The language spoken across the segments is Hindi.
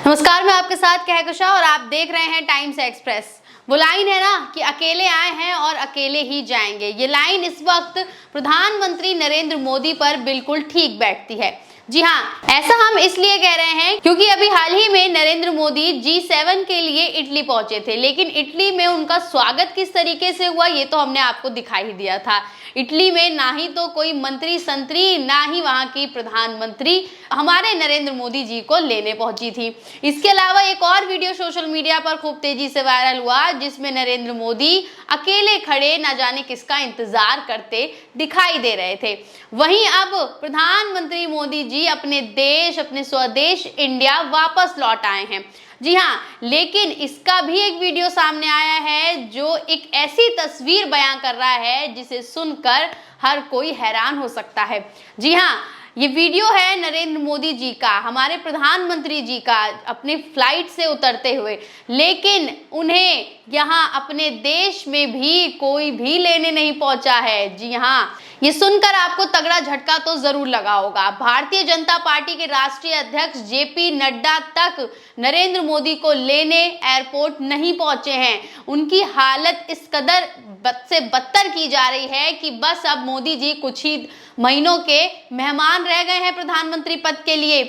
नमस्कार, मैं आपके साथ कहकशा और आप देख रहे हैं टाइम्स एक्सप्रेस। वो लाइन है ना कि अकेले आए हैं और अकेले ही जाएंगे। ये लाइन इस वक्त प्रधानमंत्री नरेंद्र मोदी पर बिल्कुल ठीक बैठती है। जी हाँ, ऐसा हम इसलिए कह रहे हैं क्योंकि अभी हाल ही में नरेंद्र मोदी G7 के लिए इटली पहुंचे थे, लेकिन इटली में उनका स्वागत किस तरीके से हुआ ये तो हमने आपको दिखाई ही दिया था। इटली में ना ही तो कोई मंत्री संतरी, ना ही वहां की प्रधानमंत्री हमारे नरेंद्र मोदी जी को लेने पहुंची थी। इसके अलावा एक और वीडियो सोशल मीडिया पर खूब तेजी से वायरल हुआ, जिसमें नरेंद्र मोदी अकेले खड़े न जाने किसका इंतजार करते दिखाई दे रहे थे। वहीं अब प्रधानमंत्री मोदी जी अपने देश, अपने स्वदेश इंडिया वापस लौट आए हैं। जी हाँ, लेकिन इसका भी एक वीडियो सामने आया है जो एक ऐसी तस्वीर बयां कर रहा है जिसे सुनकर हर कोई हैरान हो सकता है। जी हाँ, ये वीडियो है नरेंद्र मोदी जी का, हमारे प्रधानमंत्री जी का, अपने फ्लाइट से उतरते हुए, लेकिन उन्हें यहाँ अपने देश में भी कोई भी लेने नहीं पहुंचा है। जी हाँ, ये सुनकर आपको तगड़ा झटका तो जरूर लगा होगा। भारतीय जनता पार्टी के राष्ट्रीय अध्यक्ष JP नड्डा तक नरेंद्र मोदी को लेने एयरपोर्ट नहीं पहुंचे हैं। उनकी हालत इस कदर बद से बदतर की जा रही है कि बस अब मोदी जी कुछ ही महीनों के मेहमान रह गए हैं प्रधानमंत्री पद के लिए।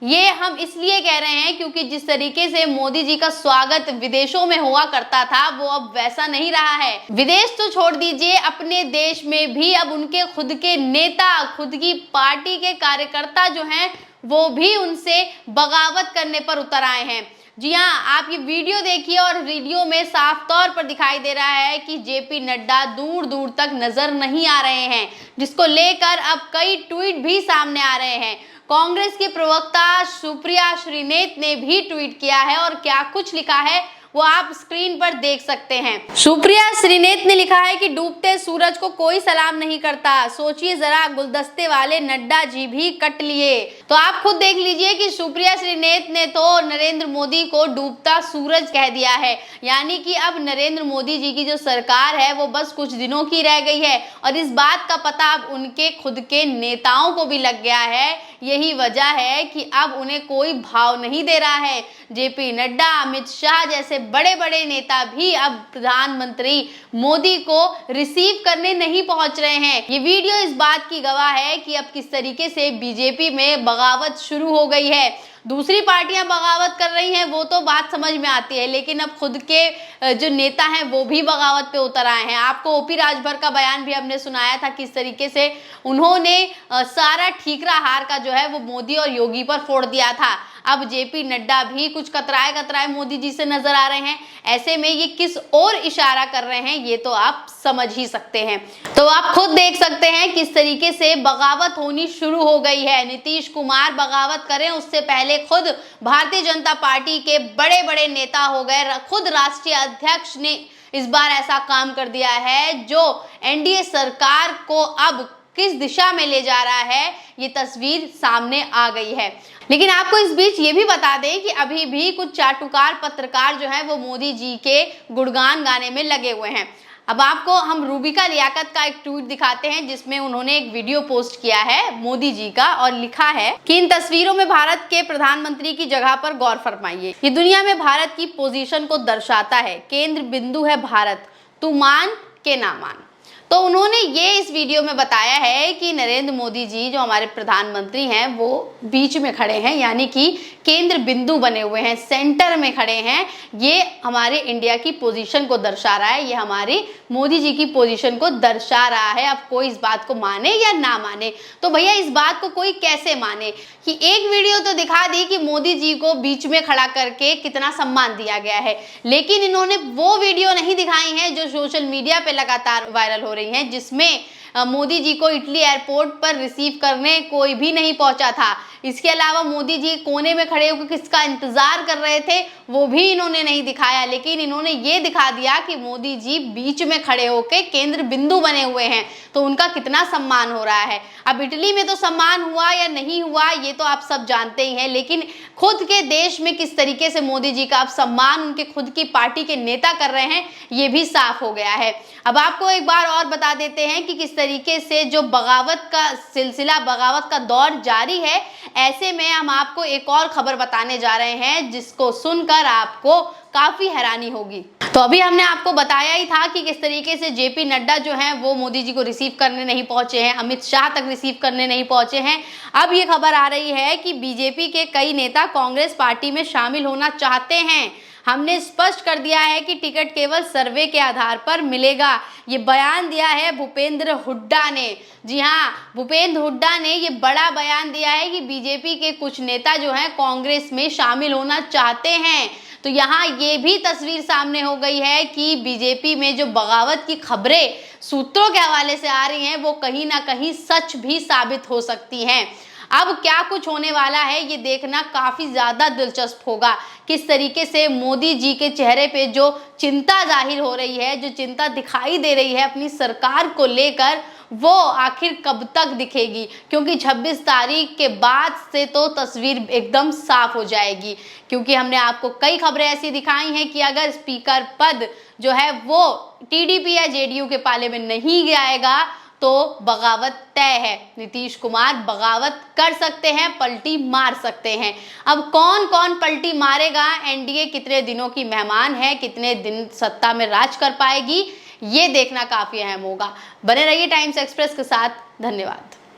ये हम इसलिए कह रहे हैं क्योंकि जिस तरीके से मोदी जी का स्वागत विदेशों में हुआ करता था वो अब वैसा नहीं रहा है। विदेश तो छोड़ दीजिए, अपने देश में भी अब उनके खुद के नेता, खुद की पार्टी के कार्यकर्ता जो हैं वो भी उनसे बगावत करने पर उतर आए हैं। जी हाँ, आप ये वीडियो देखिए और वीडियो में साफ तौर पर दिखाई दे रहा है कि JP नड्डा दूर दूर तक नजर नहीं आ रहे हैं, जिसको लेकर अब कई ट्वीट भी सामने आ रहे हैं। कांग्रेस के प्रवक्ता सुप्रिया श्रीनेत ने भी ट्वीट किया है और क्या कुछ लिखा है वो आप स्क्रीन पर देख सकते हैं। सुप्रिया श्रीनेत ने लिखा है कि डूबते सूरज को कोई सलाम नहीं करता, सोचिए जरा गुलदस्ते वाले नड्डा जी भी कट लिए। तो आप खुद देख लीजिए कि सुप्रिया श्रीनेत ने तो नरेंद्र मोदी को डूबता सूरज कह दिया है, यानी कि अब नरेंद्र मोदी जी की जो सरकार है वो बस कुछ दिनों की रह गई है और इस बात का पता अब उनके खुद के नेताओं को भी लग गया है। यही वजह है कि अब उन्हें कोई भाव नहीं दे रहा है। JP नड्डा, अमित शाह जैसे बड़े बड़े नेता भी अब प्रधानमंत्री मोदी को रिसीव करने नहीं पहुंच रहे हैं। ये वीडियो इस बात की गवाह है कि अब किस तरीके से BJP में बगावत शुरू हो गई है। दूसरी पार्टियां बगावत कर रही हैं वो तो बात समझ में आती है, लेकिन अब खुद के जो नेता हैं वो भी बगावत पे उतर आए हैं। आपको OP राजभर का बयान भी हमने सुनाया था किस तरीके से उन्होंने सारा ठीकरा हार का जो है वो मोदी और योगी पर फोड़ दिया था। अब JP नड्डा भी कुछ कतराए कतराए मोदी जी से नजर आ रहे हैं। ऐसे में ये किस ओर इशारा कर रहे हैं ये तो आप समझ ही सकते हैं। तो आप खुद देख सकते हैं किस तरीके से बगावत होनी शुरू हो गई है। नीतीश कुमार बगावत करें उससे पहले खुद भारतीय जनता पार्टी के बड़े बड़े नेता हो गए। खुद राष्ट्रीय अध्यक्ष ने इस बार ऐसा काम कर दिया है जो NDA सरकार को अब किस दिशा में ले जा रहा है ये तस्वीर सामने आ गई है। लेकिन आपको इस बीच ये भी बता दें कि अभी भी कुछ चाटुकार पत्रकार जो हैं वो मोदी जी के गुणगान गाने में लगे हुए हैं। अब आपको हम रूबिका लियाकत का एक ट्वीट दिखाते हैं जिसमें उन्होंने एक वीडियो पोस्ट किया है मोदी जी का और लिखा है कि इन तस्वीरों में भारत के प्रधानमंत्री की जगह पर गौर फरमाइए। ये दुनिया में भारत की पोजीशन को दर्शाता है, केंद्र बिंदु है भारत, तू मान के ना मान। तो उन्होंने ये इस वीडियो में बताया है कि नरेंद्र मोदी जी जो हमारे प्रधानमंत्री हैं वो बीच में खड़े हैं, यानी कि केंद्र बिंदु बने हुए हैं, सेंटर में खड़े हैं। ये हमारे इंडिया की पोजीशन को दर्शा रहा है, ये हमारी मोदी जी की पोजीशन को दर्शा रहा है। अब कोई इस बात को माने या ना माने, तो भैया इस बात को कोई कैसे माने कि एक वीडियो तो दिखा दी कि मोदी जी को बीच में खड़ा करके कितना सम्मान दिया गया है, लेकिन इन्होंने वो वीडियो नहीं दिखाई है जो सोशल मीडिया पे लगातार वायरल हो रही हैं, जिसमें मोदी जी को इटली एयरपोर्ट पर रिसीव करने कोई भी नहीं पहुंचा था। इसके अलावा मोदी जी कोने में खड़े होकर किसका इंतजार कर रहे थे वो भी इन्होंने नहीं दिखाया, लेकिन इन्होंने ये दिखा दिया कि मोदी जी बीच में खड़े होकर केंद्र बिंदु बने हुए हैं, तो उनका कितना सम्मान हो रहा है। अब इटली में तो सम्मान हुआ या नहीं हुआ ये तो आप सब जानते ही हैं, लेकिन खुद के देश में किस तरीके से मोदी जी का अब सम्मान उनके खुद की पार्टी के नेता कर रहे हैं ये भी साफ हो गया है। अब आपको एक बार और बता देते हैं कि किस तरीके से जो बगावत का सिलसिला, बगावत का दौर जारी है, ऐसे में हम आपको एक और खबर बताने जा रहे हैं जिसको सुनकर आपको काफी हैरानी होगी। तो अभी हमने आपको बताया ही था कि किस तरीके से जेपी नड्डा जो हैं वो मोदी जी को रिसीव करने नहीं पहुंचे हैं, अमित शाह तक रिसीव करने नहीं पहुंचे हैं। अब ये खबर आ रही है कि बीजेपी के कई नेता कांग्रेस पार्टी में शामिल होना चाहते हैं। हमने स्पष्ट कर दिया है कि टिकट केवल सर्वे के आधार पर मिलेगा। ये बयान दिया है भूपेंद्र हुड्डा ने। जी हाँ, भूपेंद्र हुड्डा ने ये बड़ा बयान दिया है कि बीजेपी के कुछ नेता जो हैं कांग्रेस में शामिल होना चाहते हैं। तो यहाँ ये भी तस्वीर सामने हो गई है कि बीजेपी में जो बगावत की खबरें सूत्रों के हवाले से आ रही हैं वो कहीं ना कहीं सच भी साबित हो सकती हैं। अब क्या कुछ होने वाला है ये देखना काफी ज्यादा दिलचस्प होगा। किस तरीके से मोदी जी के चेहरे पे जो चिंता जाहिर हो रही है, जो चिंता दिखाई दे रही है अपनी सरकार को लेकर, वो आखिर कब तक दिखेगी, क्योंकि 26 तारीख के बाद से तो तस्वीर एकदम साफ हो जाएगी। क्योंकि हमने आपको कई खबरें ऐसी दिखाई हैं कि अगर स्पीकर पद जो है वो टीडीपी या जेडीयू के पाले में नहीं जाएगा तो बगावत तय है। नीतीश कुमार बगावत कर सकते हैं, पलटी मार सकते हैं। अब कौन कौन पलटी मारेगा, एनडीए कितने दिनों की मेहमान है, कितने दिन सत्ता में राज कर पाएगी, ये देखना काफी अहम होगा। बने रहिए टाइम्स एक्सप्रेस के साथ। धन्यवाद।